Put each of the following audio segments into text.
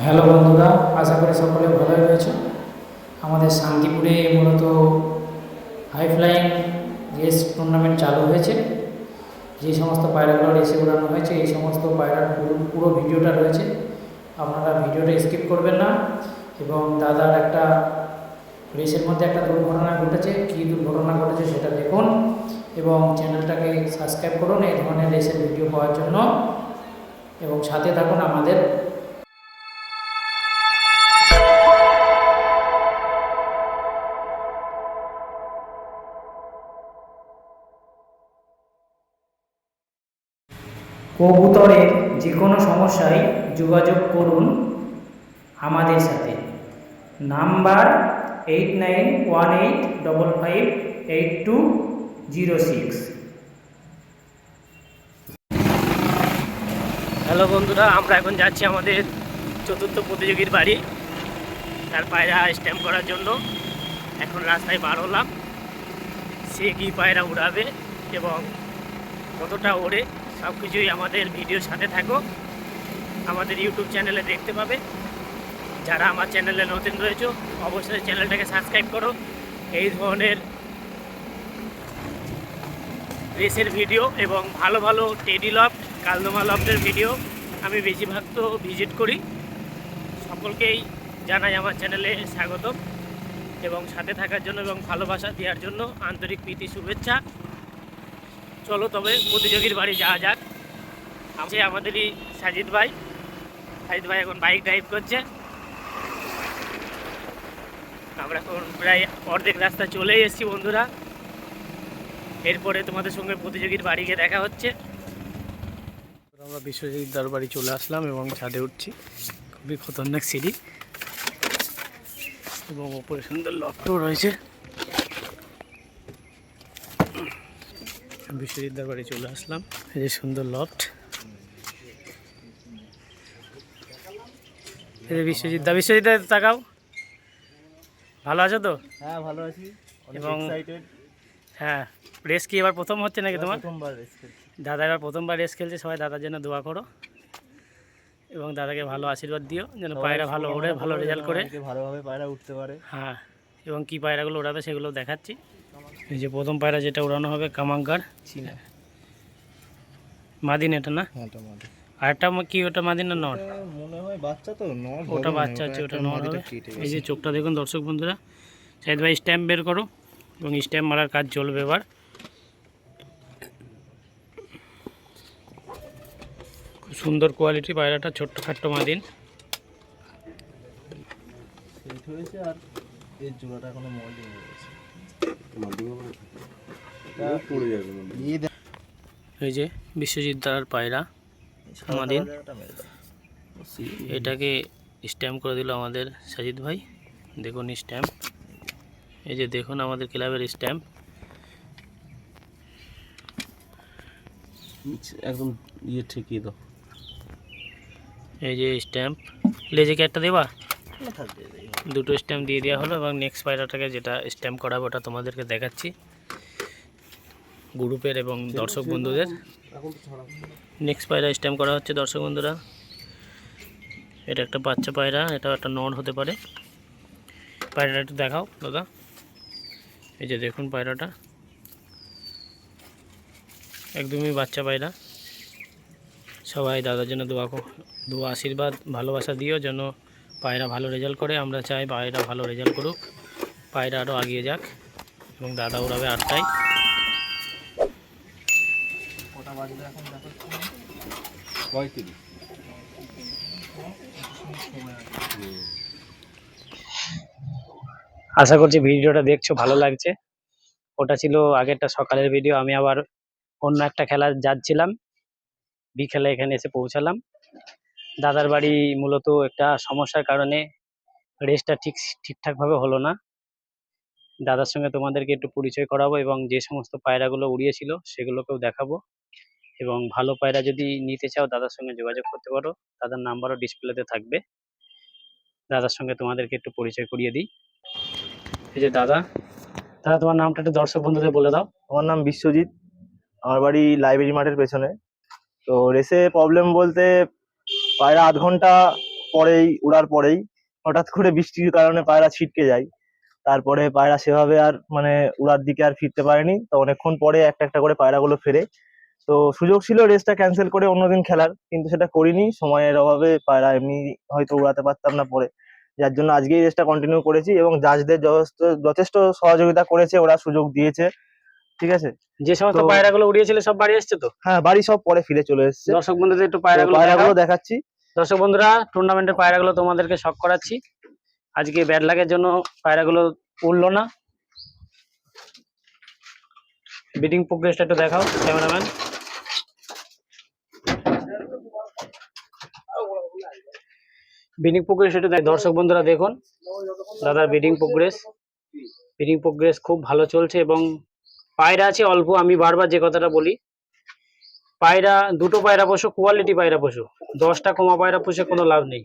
Hello বন্ধুরা, আশা করি সকলে ভালোই রয়েছে। আমাদের শান্তিপুরে মূলত হাই ফ্লাইং রেস টুর্নামেন্ট চালু হয়েছে। যে সমস্ত পায়রাগুলো রেসে উড়ানো হয়েছে এই সমস্ত পায়রার পুরো ভিডিওটা রয়েছে। আপনারা ভিডিওটা স্কিপ করবেন না। এবং দাদার একটা রেসের মধ্যে একটা দুর্ঘটনা ঘটেছে, কী দুর্ঘটনা ঘটেছে সেটা দেখুন এবং চ্যানেলটাকে সাবস্ক্রাইব করুন এই ধরনের রেসের ভিডিও পাওয়ার জন্য, এবং সাথে থাকুন আমাদের। কবুতরের যে কোনো সমস্যায় যোগাযোগ করুন আমাদের সাথে। নাম্বার 8918558206। হ্যালো বন্ধুরা, আমরা এখন যাচ্ছি আমাদের চতুর্থ প্রতিযোগীর বাড়ি, তার পায়রা স্ট্যাম্প করার জন্য। এখন রাস্তায় বার হলাম, সে কী পায়রা উড়াবে এবং কতটা ওড়ে সব কিছুই আমাদের ভিডিওর সাথে থাকো, আমাদের ইউটিউব চ্যানেলে দেখতে পাবে। যারা আমার চ্যানেলে নতুন রয়েছে অবশ্যই চ্যানেলটাকে সাবস্ক্রাইব করো। এই ধরনের রেসের ভিডিও এবং ভালো ভালো টেডি লফট, কালদমা লফটের ভিডিও আমি বেশিরভাগ তো ভিজিট করি। সকলকেই জানাই আমার চ্যানেলে স্বাগতম এবং সাথে থাকার জন্য এবং ভালোবাসা দেওয়ার জন্য আন্তরিক প্রীতি শুভেচ্ছা। চলো তবে প্রতিযোগীর বাড়ি যাওয়া যাক। আছে আমাদেরই সাজিদ ভাই এখন বাইক ড্রাইভ করছে। আমরা এখন প্রায় অর্ধেক রাস্তা চলেই এসেছি বন্ধুরা। এরপরে তোমাদের সঙ্গে প্রতিযোগীর বাড়ি গিয়ে দেখা হচ্ছে। আমরা বিশ্বজিৎ দার বাড়ি চলে আসলাম এবং ছাদে উঠছি। খুবই খতরনাক সিঁড়ি এবং ওপরে সুন্দর লফটও রয়েছে। বিশ্বজিৎ দার বাড়ি চলে আসলাম, এই যে সুন্দর লফট। এই যে বিশ্বজিৎ দা তাকাও, ভালো আছো তো? হ্যাঁ ভালো আছি এবং এক্সাইটেড। হ্যাঁ, রেস কি এবার প্রথম হচ্ছে নাকি তোমার? প্রথমবার রেস খেলছি। দাদা এবার প্রথমবার রেস খেলছে, সবাই দাদার জন্য দোয়া করো এবং দাদাকে ভালো আশীর্বাদ দিও যেন পায়রা ভালো ওড়ে, ভালো রেজাল্ট করে, ভালোভাবে পায়রা উঠতে পারে। হ্যাঁ, এবং কি পায়রাগুলো ওড়াবে সেগুলো দেখাচ্ছি। এই যে প্রথম পায়রা যেটা উড়ানো হবে কামাঙ্গার চীনা মাদিন, এটা না? হ্যাঁ এটা মাদি। আরেকটা কি, ওটা মাদিন না নর? মনে হয় বাচ্চা তো নর। ওটা বাচ্চা আছে, ওটা নর হবে। এই যে চোখটা দেখুন দর্শক বন্ধুরা। সাইদ ভাই স্ট্যাম্প বের করো এবং স্ট্যাম্প মারার কাজ চলবে এবার। খুব সুন্দর কোয়ালিটি পায়রাটা, ছোট্ট খাট্ট মাদিন। সেট হয়েছে আর এর জোড়াটা এখনো মোল্ডিং হয়ে গেছে। এই যে বিশ্বজিৎ দার পায়রা মাদিন, এটাকে স্ট্যাম্প করে দিল আমাদের সাজিদ ভাই। দেখুন স্ট্যাম্প, এই যে দেখুন আমাদের ক্লাবের স্ট্যাম্প একদম ইয়ে ঠিকই দাও। এই যে স্ট্যাম্প লেজে কি একটা দেবা, দুটো স্ট্যাম্প দিয়ে দেওয়া হলো এবং নেক্সট পায়রাটাকে যেটা স্ট্যাম্প করাবো ওটা তোমাদেরকে দেখাচ্ছি গ্রুপের এবং দর্শক বন্ধুদের। নেক্সট পায়রা স্ট্যাম্প করা হচ্ছে দর্শক বন্ধুরা। এটা একটা বাচ্চা পায়রা, এটাও একটা নর হতে পারে। পায়রাটা একটু দেখাও দাদা। এই যে দেখুন পায়রাটা একদমই বাচ্চা পায়রা। সবাই দাদার জন্য দোয়া আশীর্বাদ ভালোবাসা দিও যেন পায়রা ভালো রেজাল্ট করে। আমরা চাই পায়রা ভালো রেজাল্ট করুক, পায়রা আরও এগিয়ে যাক এবং দাদা উড়াবে 8টায়। ওটা বাজলে এখন দেখাচ্ছি 35। আশা করছি ভিডিওটা দেখছো, ভালো লাগছে। ওটা ছিল আগেরটা সকালের ভিডিও। আমি আবার অন্য একটা খেলা যাচ্ছিলাম, বিকেলে এখানে এসে পৌঁছালাম। দাদার বাড়ি মূলত একটা সমস্যার কারণে রেসটা ঠিকঠাকভাবে হলো না। দাদার সঙ্গে তোমাদেরকে একটু পরিচয় করাবো এবং যে সমস্ত পায়রাগুলো উড়িয়েছিল সেগুলোকেও দেখাবো। এবং ভালো পায়রা যদি নিতে চাও দাদার সঙ্গে যোগাযোগ করতে পারো, দাদার নাম্বারও ডিসপ্লেতে থাকবে। দাদার সঙ্গে তোমাদেরকে একটু পরিচয় করিয়ে দিই। এই যে দাদা, তোমার নামটা একটু দর্শক বন্ধুদের বলে দাও। আমার নাম বিশ্বজিৎ, আমার বাড়ি লাইব্রেরি মাঠের পেছনে। তো রেসে প্রবলেম বলতে পায়রা 8 ঘন্টা উড়ার পরেই হঠাৎ করে বৃষ্টির কারণে পায়রা ছিটকে যায়। তারপরে পায়রা সেভাবে আর মানে উড়ার দিকে আর ফিরতে পারেনি। তো অনেকক্ষণ পরে একটা একটা করে পায়রাগুলো ফেরে। তো সুযোগ ছিল রেসটা ক্যান্সেল করে অন্যদিন খেলার, কিন্তু সেটা করিনি, সময়ের অভাবে পায়রা এমনি হয়তো উড়াতে পারতাম না পরে, যার জন্য আজকেই রেসটা কন্টিনিউ করেছি। এবং জাজদের যথেষ্ট সহযোগিতা করেছে, ওরা সুযোগ দিয়েছে, ঠিক আছে। যে সমস্ত তো পায়রাগুলো উড়িয়েছিল সব বাড়ি এসছে তো? হ্যাঁ, বাড়ি সব পরে ফিরে চলে এসেছে। দর্শক বন্ধুদের একটু তো পায়রাগুলো পায়রাগুলো দেখাও। দেখাচ্ছি। দর্শক বন্ধুরা, টুর্নামেন্টের পায়রাগুলো তোমাদেরকে শক করাচ্ছি। আজকে ব্যাড লাগের জন্য পায়রাগুলো উড়লো না। বিডিং প্রোগ্রেসটা একটু দেখাও ক্যামেরাম্যান। বিডিং প্রোগ্রেস একটু দর্শক বন্ধুরা দেখুন দাদার বিডিং প্রোগ্রেস খুব ভালো চলছে। এবং পায়রা আছে অল্প, আমি বারবার যে কথাটা বলি, পায়রা দুটো পায়রা পোষো, কোয়ালিটি পায়রা পোষো, 10টা কমা পায়রা পুষে কোনো লাভ নেই।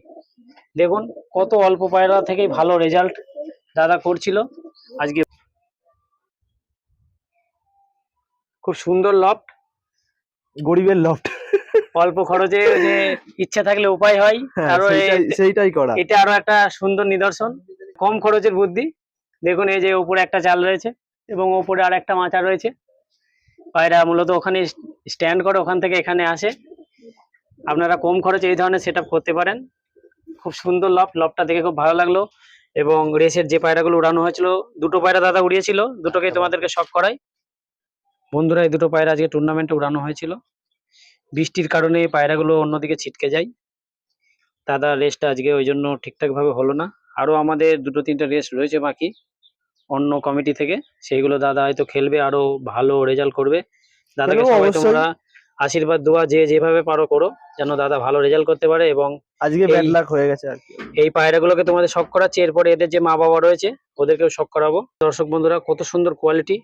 দেখুন কত অল্প পায়রা থেকেই ভালো রেজাল্ট দাদা করছিল। আজকে খুব সুন্দর লফট, গরিবের লফট। অল্প খরচে যে ইচ্ছা থাকলে উপায় হয়। হ্যাঁ, আরো সেইটাই করা। এটা আরো একটা সুন্দর নিদর্শন, কম খরচের বুদ্ধি। দেখুন এই যে উপরে একটা চাল রয়েছে এবং উপরে আর একটা মাচা রয়েছে। পায়রা মূলত ওখানে স্ট্যান্ড করে, ওখান থেকে এখানে আসে। আপনারা কম খরচে এই ধরনের সেট করতে পারেন। খুব সুন্দর লফটটা দেখে খুব ভালো লাগলো। এবং রেসের যে পায়রাগুলো উড়ানো হয়েছিল, দুটো পায়রা দাদা উড়িয়েছিল, দুটোকেই তোমাদেরকে শক করাই। বন্ধুরা, এই দুটো পায়রা আজকে টুর্নামেন্টে উড়ানো হয়েছিল। বৃষ্টির কারণে পায়রাগুলো অন্যদিকে ছিটকে যায়। দাদা রেসটা আজকে ওই জন্য ঠিকঠাক ভাবে হলো না। আরো আমাদের 2-3টা রেস রয়েছে বাকি অন্য কমিটি থেকে, সেইগুলো দাদা হয়তো খেলবে, আরো ভালো রেজাল্ট করবে। দাদাকে খেলবো সবাই অবশ্যই। তোমরা আশীর্বাদ দোয়া যে যেভাবে পারো করো, যেন দাদা ভালো রেজাল্ট করতে পারে। এবং আজকে ব্যাড লাক হয়ে গেছে আর কি। এই পায়রাগুলোকে তোমাদের শক করাচ্ছি, এরপরে এদের যে মা বাবা রয়েছে ওদেরকেও শক করাবো। দর্শক বন্ধুরা, কত সুন্দর কোয়ালিটি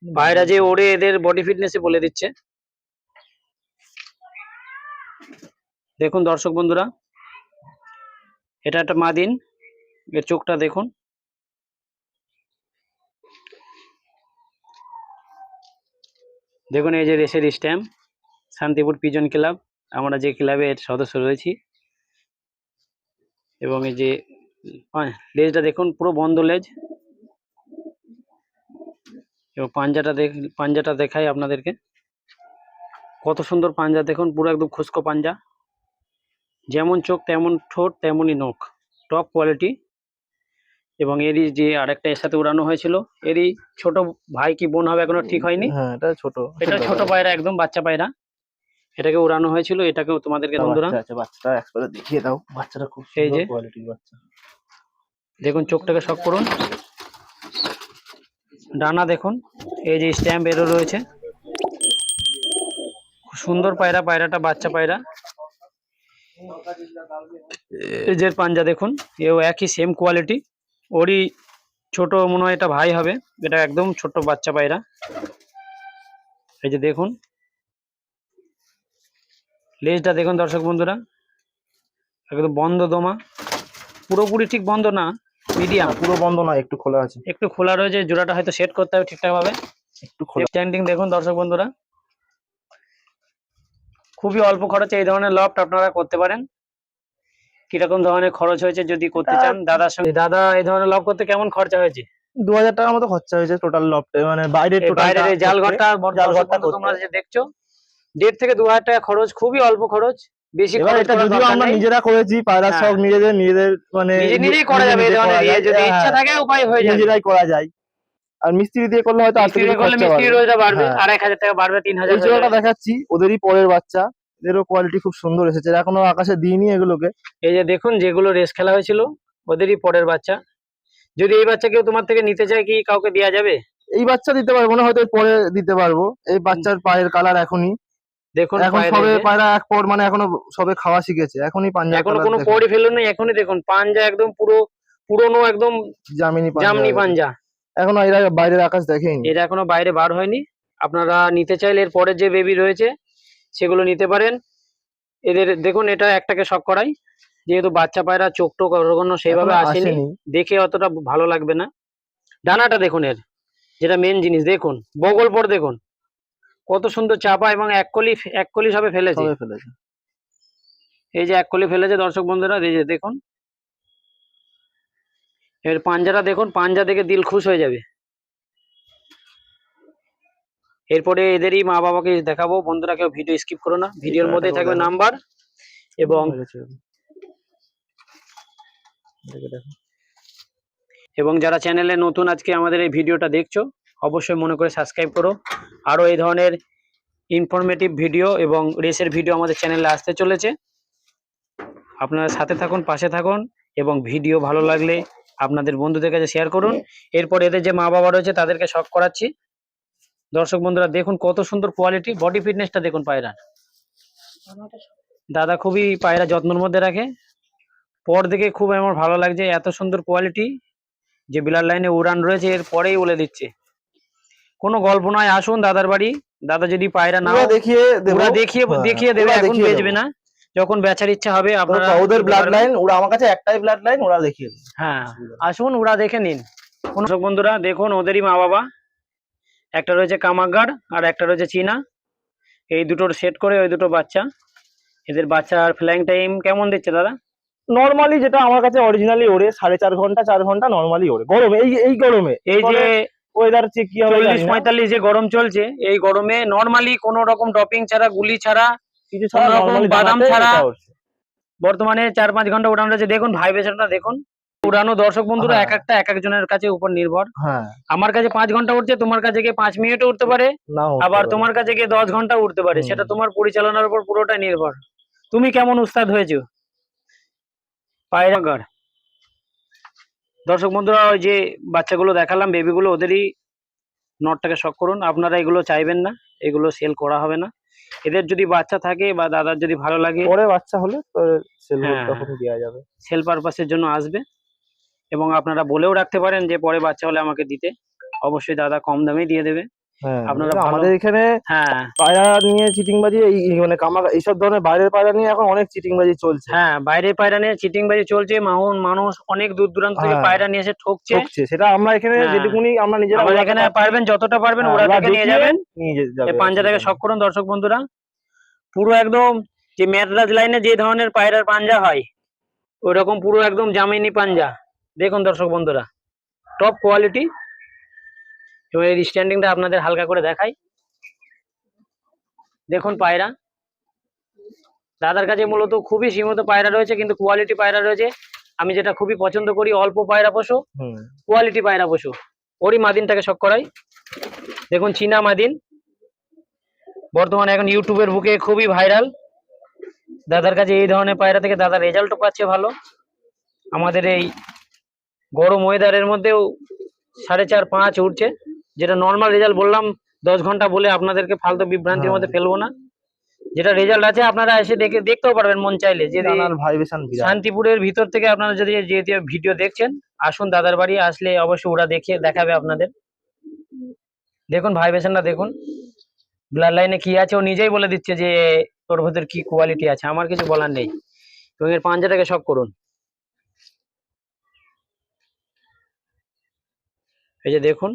পায়রা যে ওড়ে, এদের বডি ফিটনেসে বলে দিচ্ছে। দেখুন দর্শক বন্ধুরা, এটা একটা মাদিন, এর চোখটা দেখুন। দেখুন এই যে রেসের স্ট্যাম্প, শান্তিপুর পিজন ক্লাব, আমরা যে ক্লাবের সদস্য রয়েছি। এবং এই যে লেজটা দেখুন, পুরো বন্ধ লেজ। এবং পাঞ্জাটা দেখাই আপনাদেরকে, কত সুন্দর পাঞ্জা দেখুন, পুরো একদম খুস্কো পাঞ্জা। যেমন চোখ তেমন ঠোঁট তেমনই নখ, টপ কোয়ালিটি। এবং এরই যে আরেকটা এর সাথে উড়ানো হয়েছিল, এরই ছোট ভাই কি বোন হবে এখনো ঠিক হয়নি। হ্যাঁ, এটা ছোট পায়রা, একদম বাচ্চা পায়রা, এটাকে উড়ানো হয়েছিল। এটাকেও তোমাদেরকে বন্ধুরা বাচ্চাটা একবারে দেখিয়ে দাও। বাচ্চাটা খুব এই যে সুন্দর কোয়ালিটির বাচ্চা। দেখুন চোখটাকে শক করুন। ডানা দেখুন, এই যে স্ট্যাম্প এরও রয়েছে। খুব সুন্দর পায়রা, পায়রাটা বাচ্চা পায়রা। এই যে পাঞ্জা দেখুন, এও একই সেম কোয়ালিটি। ওরই ছোট মনে হয় এটা ভাই হবে, এটা একদম ছোট বাচ্চা পায়রা। এই যে দেখুন লেজটা দেখুন দর্শক বন্ধুরা, একদম বন্ধ দমা, পুরোপুরি ঠিক বন্ধ না, মিডিয়াম। পুরো বন্ধ না, একটু খোলা আছে। একটু খোলা রয়েছে, জোড়াটা হয়তো সেট করতে হবে ঠিকঠাক ভাবে। একটু খোলা। স্ট্যান্ডিং দেখুন দর্শক বন্ধুরা, খুবই অল্প খরচে এই ধরনের লফট আপনারা করতে পারেন। কিরকম ধরনের খরচ হয়েছে যদি করতে চান দাদার সঙ্গে, দাদা এই ধরনের লফট করতে কেমন খরচা হয়েছে? 2000 টাকার মতো খরচা হয়েছে টোটাল লফটে, মানে বাইরের এই বাইরের এই জালঘরটা তোমরা যে দেখছো, 1.5 থেকে 2 হাজার টাকা খরচ, খুবই অল্প খরচ, বেশি এবার খরচ এটা করার যদিও দরকার আমরা নেই। নিজেরা করেছি, পায়রার হ্যাঁ। শখ নিজেদের মানে নিজেই করা যাবে, এই ধরনের ইয়ে যদি ইচ্ছা থাকে উপায় হয়ে যাবে। নিজেরাই করা যায়। আর মিস্ত্রি দিয়ে করলে হয়তো মিস্ত্রি দিয়ে করলে মিস্ত্রি রোজটা বাড়বে, হ্যাঁ। 2500 টাকা বাড়বে, 3000 এই জোড়াটা দেখাচ্ছি, ওদেরই পরের বাচ্চা। এদেরও কোয়ালিটি খুব সুন্দর এসেছে, এখনো আকাশে দিইনি এগুলোকে। এই যে দেখুন, যেগুলো রেস খেলা হয়েছিল ওদেরই পরের বাচ্চা। যদি এই বাচ্চা কেউ তোমার থেকে নিতে চায়, কি কাউকে দেওয়া যাবে? এই বাচ্চা দিতে পারবো না, হয়তো পরে দিতে পারবো। এই বাচ্চার পায়ের কালার এখনই, দেখুন এখন সবে পায়রা এক পর, মানে এখনো সবে খাওয়া শিখেছে, এখনই পাঞ্জা এখনো কোনো পরই ফেলো নেই, এখনই দেখুন পাঞ্জা একদম পুরো পুরনো, একদম জামনি পাঞ্জা। এখনো এরা বাইরের আকাশ দেখেনি, এটা এখনো বাইরে বার হয়নি। আপনারা নিতে চাইলে এর পরের যে বেবি রয়েছে সেগুলো নিতে পারেন। এদের দেখুন, এটা একটাকে শক করাই, যেহেতু বাচ্চা পায়রা চোখ টোক অন্য সেইভাবে এখনো আসেনি, দেখে অতটা ভালো লাগবে না। ডানাটা দেখুন, এর যেটা মেন জিনিস দেখুন, বগল পর দেখুন কত সুন্দর চাপা, এবং এক কলি সবে ফেলেছে। এই যে এক কলি ফেলেছে দর্শক বন্ধুরা, এই যে দেখুন এর পাঞ্জাটা দেখুন, পাঞ্জা দেখে দিল খুশ হয়ে যাবে। এরপরে এদেরই মা বাবাকে দেখাবো। বন্ধুরা কেউ ভিডিও স্কিপ করো না, ভিডিওর মধ্যেই থাকবে নাম্বার এবং এবং যারা চ্যানেলে নতুন আজকে আমাদের এই ভিডিওটা দেখছো অবশ্যই মনে করে সাবস্ক্রাইব করো। আরও এই ধরনের ইনফরমেটিভ ভিডিও এবং রেসের ভিডিও আমাদের চ্যানেলে আসতে চলেছে। আপনারা সাথে থাকুন, পাশে থাকুন এবং ভিডিও ভালো লাগলে আপনাদের বন্ধুদের কাছে শেয়ার করুন। এরপর এদের যে মা বাবা রয়েছে তাদেরকে শক করাচ্ছি। দর্শক বন্ধুরা দেখুন কত সুন্দর কোয়ালিটি, বডি ফিটনেসটা দেখুন পায়রার। দাদা খুবই পায়রা যত্নের মধ্যে রাখে, পর দেখে খুব আমার ভালো লাগছে, এত সুন্দর কোয়ালিটি। যে বিলার লাইনে উড়ান রয়েছে এর পরেই বলে দিচ্ছে, কোনো গল্প নয়। আসুন দাদার বাড়ি, দাদা যদি পায়রা না দেখিয়ে ওরা দেখিয়ে দেবে, এখন বেচবে না, যখন বেচার ইচ্ছা হবে আপনারা। ওদের ব্লাড লাইন, ওরা আমার কাছে একটাই ব্লাড লাইন, ওরা দেখিয়ে দেবে। হ্যাঁ আসুন ওরা দেখে নিন। দর্শক বন্ধুরা দেখুন ওদেরই মা বাবা, একটা রয়েছে কামাগার আর একটা রয়েছে চীনা, এই দুটোর সেট করে ওই দুটো বাচ্চা। এদের বাচ্চার ফ্লাইং টাইম কেমন দিচ্ছে দাদা? নরমালি যেটা আমার কাছে অরিজিনালি ওড়ে 4.5 ঘন্টা 4 ঘন্টা নরমালি ওড়ে গরমে। এই গরমে এই যে ওয়েদার চেক কি হবে 40-45 যে গরম চলছে, এই গরমে নরমালি কোনো রকম ড্রপিং ছাড়া, গুলি ছাড়া, কিছু কোনো রকম বাদাম ছাড়া উঠছে। বর্তমানে 4-5 ঘন্টা উড়ানো রয়েছে। দেখুন ভাইব্রেশনটা দেখুন উড়ানো। দর্শক বন্ধুরা হ্যাঁ। এক একটা এক একজনের কাছে উপর নির্ভর। হ্যাঁ আমার কাছে 5 ঘন্টা উঠছে, তোমার কাছে গিয়ে 5 মিনিটও উঠতে পারে, নাও উঠতে আবার পারে। তোমার কাছে গিয়ে 10 ঘন্টা উঠতে পারে। সেটা তোমার পরিচালনার উপর পুরোটাই নির্ভর, তুমি কেমন উস্তাদ হয়েছো পায়রাগার। দর্শক বন্ধুরা ওই যে বাচ্চাগুলো দেখালাম, বেবিগুলো, ওদেরই নটটাকে শক করুন। আপনারা এগুলো চাইবেন না, এগুলো সেল করা হবে না। এদের যদি বাচ্চা থাকে বা দাদার যদি ভালো লাগে, পরে বাচ্চা হলে তো সেল হ্যাঁ, তখন দেওয়া যাবে, সেল পারপাসের জন্য আসবে। এবং আপনারা বলেও রাখতে পারেন যে পরে বাচ্চা হলে আমাকে দিতে, অবশ্যই দাদা কম দামেই দিয়ে দেবে। হ্যাঁ। আপনারা আমাদের এখানে হ্যাঁ পায়রা নিয়ে চিটিংবাজি, এই মানে এইসব ধরনের বাইরের পায়রা নিয়ে এখন অনেক চিটিংবাজি চলছে। হ্যাঁ বাইরের পায়রা নিয়ে চিটিংবাজি চলছে। মানুষ অনেক দূর দূরান্ত থেকে পায়রা নিয়ে এসে ঠকছে। সেটা আমরা এখানে যেটুকুনি আমরা নিজেরা আমাদের এখানে পারবেন, যতটা পারবেন ওরা থেকে নিয়ে যাবেন। এই পাঞ্জাটাকে শক করুন দর্শক বন্ধুরা, পুরো একদম যে ম্যাডরাজ লাইনে যে ধরনের পায়রার পাঞ্জা হয় ওই রকম পুরো একদম জামিনী পাঞ্জা। দেখুন দর্শক বন্ধুরা টপ কোয়ালিটি। এবং এর স্ট্যান্ডিংটা আপনাদের হালকা করে দেখাই। দেখুন পায়রা, দাদার কাছে মূলত খুবই সীমিত পায়রা রয়েছে, কিন্তু কোয়ালিটি পায়রা রয়েছে। আমি যেটা খুবই পছন্দ করি, অল্প পায়রা পশু, কোয়ালিটি পায়রা পশু। ওরই মাদিনটাকে শক করাই। দেখুন চীনা মাদিন, বর্তমানে এখন ইউটিউবের বুকে খুবই ভাইরাল। দাদার কাছে এই ধরনের পায়রা থেকে দাদা রেজাল্টও পাচ্ছে ভালো। আমাদের এই গরম ওয়েদারের মধ্যেও 4.5-5 উঠছে, যেটা নর্মাল রেজাল্ট বললাম। 10 ঘন্টা বলে আপনাদেরকে ফালতু বিভ্রান্তির মধ্যে ফেলবো না। যেটা রেজাল্ট আছে আপনারা এসে দেখতেও পারবেন মন চাইলে। যদি শান্তিপুরের ভিতর থেকে আপনারা যদি যে ভিডিও দেখছেন, আসুন দাদার বাড়ি, আসলে অবশ্যই ওরা দেখাবে আপনাদের। দেখুন ভাইব্রেশনটা দেখুন, ব্লাড লাইনে কি আছে ও নিজেই বলে দিচ্ছে যে তোর ভেতর কি কোয়ালিটি আছে, আমার কিছু বলার নেই। এবং এর পাঞ্জাটাকে শক করুন, এই যে দেখুন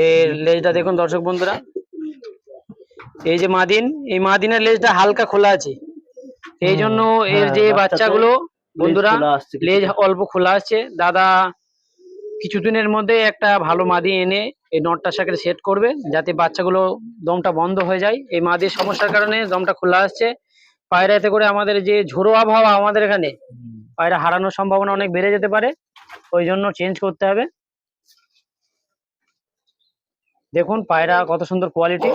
এর লেজটা দেখুন দর্শক বন্ধুরা। এই যে মাদিন, এই মাদিনের লেজটা হালকা খোলা আছে, এই জন্য এর যে বাচ্চাগুলো বন্ধুরা লেজ অল্প খোলা আসছে। দাদা কিছুদিনের মধ্যে একটা ভালো মাদি এনে এই নটটার সাথে সেট করবে, যাতে বাচ্চাগুলো দমটা বন্ধ হয়ে যায়। এই মাদির সমস্যার কারণে দমটা খোলা আসছে। পায়রা এতে করে আমাদের যে ঝোড়ো আবহাওয়া আমাদের এখানে, পায়রা হারানোর সম্ভাবনা অনেক বেড়ে যেতে পারে, ওই জন্য চেঞ্জ করতে হবে। দেখুন পায়রা কত সুন্দর কোয়ালিটি।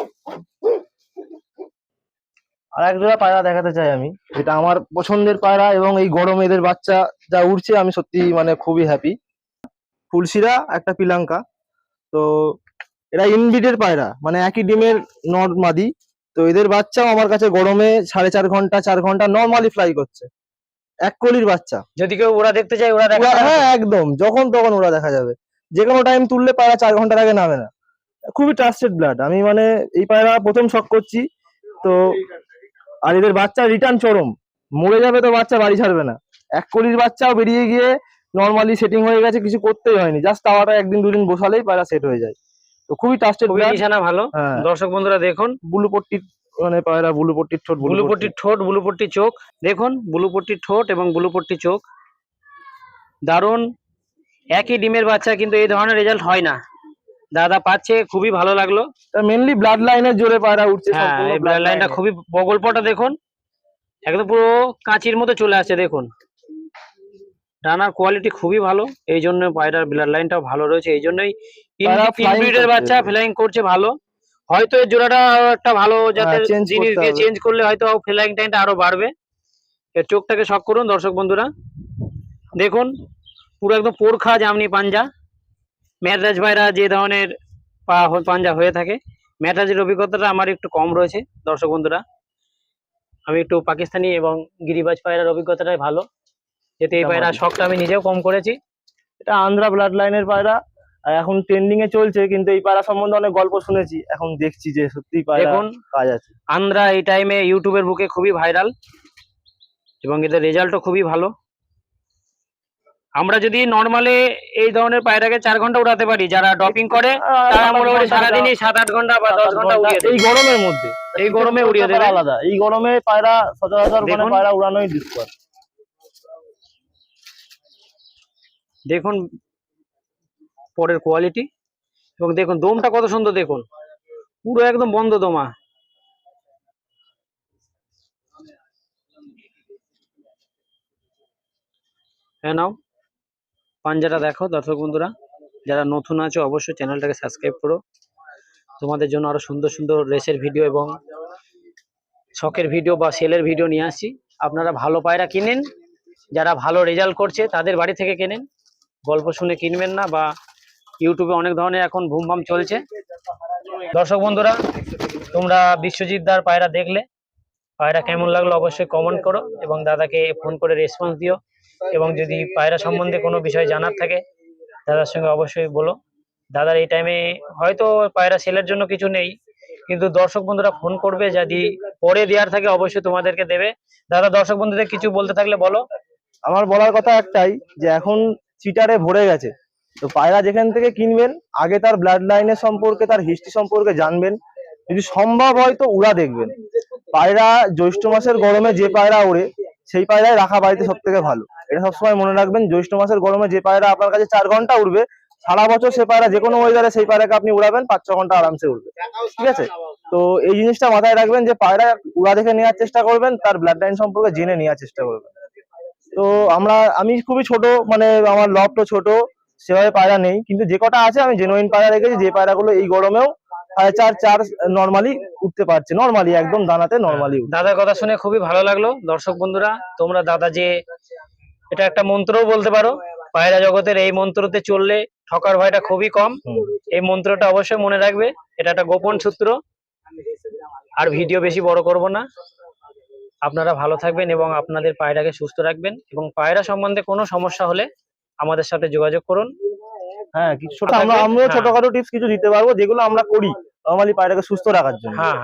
আর এক জোড়া পায়রা দেখাতে চাই আমি, যেটা আমার পছন্দের পায়রা, এবং এই গরমে এদের বাচ্চা যা উঠছে আমি সত্যি মানে খুবই হ্যাপি। ফুলশিরা একটা পিলাঙ্কা, তো এরা ইনব্রিডের পায়রা, মানে একই ডিমের নর মাদি। তো এদের বাচ্চাও আমার কাছে গরমে 4.5 ঘন্টা 4 ঘন্টা নর্মালি ফ্লাই করছে। এক কলির বাচ্চা, যদি কেউ ওরা দেখতে চায় ওরা দেখা, হ্যাঁ একদম, যখন তখন ওরা দেখা যাবে, যে কোনো টাইম তুললে পায়রা 4 ঘন্টার আগে নামে না। খুবই ট্রাস্টেড ব্লাড। আমি মানে এই পায়রা প্রথম শখ করছি তো। আর এদের বাচ্চা রিটার্ন চরম, মরে যাবে তো বাচ্চা বাড়ি ছাড়বে না। এক কলির বাচ্চাও বেরিয়ে গিয়ে নর্মালি সেটিং হয়ে গেছে, কিছু করতেই হয়নি, জাস্ট তাওয়াটা 1-2 দিন বসালেই পায়রা সেট হয়ে যায়। তো খুবই ট্রাস্টেড ব্লাড, নিশানা ভালো। দর্শক বন্ধুরা দেখুন ব্লু পট্টির মানে পায়রা ব্লুপট্টির ঠোঁট ব্লুপট্টির ঠোঁট, ব্লুপট্টি চোখ। দেখুন ব্লুপট্টির ঠোঁট এবং ব্লুপট্টি চোখ দারুণ। একই ডিমের বাচ্চা কিন্তু এই ধরনের রেজাল্ট হয় না। দাদা পাচ্ছে, খুবই ভালো লাগলো। মেনলি ব্লাড লাইনের জোরে পায়রা উঠছে। হ্যাঁ, সম্পূর্ণ এই ব্লাড লাইনটা খুবই, প্রকল্পটা দেখুন একদম পুরো কাঁচির মতো চলে আসছে। দেখুন ডানার কোয়ালিটি খুবই ভালো, এই জন্য পায়রার ব্লাড লাইনটাও ভালো রয়েছে। এই জন্যই পায়রা flying ইনব্রিডের করছে। বাচ্চা ফ্লাইং করছে ভালো। হয়তো এর জোড়াটা একটা ভালো জাতের change জিনিস করতে দিয়ে হবে। চেঞ্জ করলে হয়তো ফ্লাইং টাইমটা আরো বাড়বে। এর চোখটাকে শক করুন দর্শক বন্ধুরা, দেখুন পুরো একদম পোরখা জামনি পাঞ্জা। ম্যাডরাজ পায়রা যে ধরনের পাঞ্জা হয়ে থাকে, ম্যাডরাজের অভিজ্ঞতাটা আমার একটু কম রয়েছে দর্শক বন্ধুরা। আমি একটু পাকিস্তানি এবং গিরিবাজ পায়রার অভিজ্ঞতাটাই ভালো, যেতে এই পায়রা শখটা আমি নিজেও কম করেছি। এটা আন্ধ্রা ব্লাড লাইনের পায়রা, আর এখন ট্রেন্ডিং এ চলছে। কিন্তু এই পায়রা সম্বন্ধে অনেক গল্প শুনেছি, এখন দেখছি যে সত্যি পায়রা দেখুন কাজ আছে। আন্ধ্রা এই টাইমে ইউটিউবের বুকে খুবই ভাইরাল এবং এদের রেজাল্টও খুবই ভালো। আমরা যদি নর্মালে এই ধরনের পায়রাকে 4 ঘন্টা উড়াতে পারি, যারা ড্রপিং করে তারা মোটামুটি সারাদিনই 7-8 ঘন্টা বা 10 ঘন্টা উড়িয়ে দেয় এই গরমের মধ্যে। এই গরমে উড়িয়ে দেবে। আলাদা এই গরমে পায়রা সচরাচর মানে দেখুন। পায়রা উড়ানোই দুষ্কর। দেখুন পরের কোয়ালিটি এবং দেখুন দমটা কত সুন্দর, দেখুন পুরো একদম বন্ধ দমা। হ্যাঁ নাও পাঞ্জাটা দেখো দর্শক বন্ধুরা, যারা নতুন আছো অবশ্যই চ্যানেলটাকে সাবস্ক্রাইব করো। তোমাদের জন্য আরো সুন্দর সুন্দর রেসের ভিডিও এবং শখের ভিডিও বা সেলের ভিডিও নিয়ে আসছি। আপনারা ভালো পায়রা কিনেন, যারা ভালো রেজাল্ট করছে তাদের বাড়ি থেকে কেনেন, গল্প শুনে কিনবেন না। বা ইউটিউবে অনেক ধরনের এখন ভুমভাম চলছে। দর্শক বন্ধুরা, তোমরা বিশ্বজিৎ দার পায়রা দেখলে, পায়রা কেমন লাগলো অবশ্যই কমেন্ট করো এবং দাদাকে ফোন করে রেসপন্স দিও। এবং যদি পায়রা সম্বন্ধে কোনো বিষয় জানার থাকে দাদার সঙ্গে অবশ্যই বলো। দাদার এই টাইমে হয়তো পায়রা সেলের জন্য কিছু নেই, কিন্তু দর্শক বন্ধুরা ফোন করবে, যদি পরে দেওয়ার থাকে অবশ্যই তোমাদেরকে দেবে। দাদা দর্শক বন্ধুদের কিছু বলতে থাকলে বলো। আমার বলার কথা একটাই, যে এখন চিটারে ভরে গেছে, তো পায়রা যেখান থেকে কিনবেন আগে তার ব্লাড লাইনের সম্পর্কে, তার হিস্ট্রি সম্পর্কে জানবেন। যদি সম্ভব হয় তো উড়া দেখবেন। পায়রা জ্যৈষ্ঠ মাসের গরমে যে পায়রা ওড়ে সেই পায়রায় রাখা বাড়িতে সব থেকে ভালো। এটা সবসময় মনে রাখবেন, জ্যৈষ্ঠ মাসের গরমে যে পায়রা আপনার কাছে 4 ঘন্টা উড়বে, সারা বছর সে পায়রা যে কোনো ওয়েদারে সেই পায়রাকে আপনি উড়াবেন 5-6 ঘন্টা আরামসে উড়বে। ঠিক আছে, তো এই জিনিসটা মাথায় রাখবেন যে পায়রা উড়া দেখে নেওয়ার চেষ্টা করবেন, তার ব্লাড লাইন সম্পর্কে জেনে নেওয়ার চেষ্টা করবেন। তো আমি খুবই ছোট, মানে আমার লবটা ছোট, সেভাবে পায়রা নেই, কিন্তু যে কটা আছে আমি জেনুইন পায়রা রেখেছি, যে পায়রাগুলো এই গরমেও 4.5 নর্মালি উঠতে পারছে, নর্মালি একদম দানাতে নর্মালি। দাদার কথা শুনে খুবই ভালো লাগলো। দর্শক বন্ধুরা, তোমরা দাদা যে এটা একটা মন্ত্রও বলতে পারো, পায়রা জগতের এই মন্ত্রতে চললে ঠকার ভয়টা খুবই কম। এই মন্ত্রটা অবশ্যই মনে রাখবে, এটা একটা গোপন সূত্র। আর ভিডিও বেশি বড় করব না, আপনারা ভালো থাকবেন এবং আপনাদের পায়রাকে সুস্থ রাখবেন। এবং পায়রা সম্বন্ধে কোনো সমস্যা হলে আমাদের সাথে যোগাযোগ করুন। হ্যাঁ, কিছু ছোট আমরাও ছোটখাটো টিপস কিছু দিতে পারবো, যেগুলো আমরা করি নরমালি পায়রাকে সুস্থ রাখার জন্য। হ্যাঁ,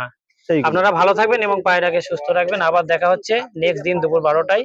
আপনারা ভালো থাকবেন এবং পায়রাকে সুস্থ রাখবেন। আবার দেখা হচ্ছে নেক্সট দিন দুপুর 12টায়।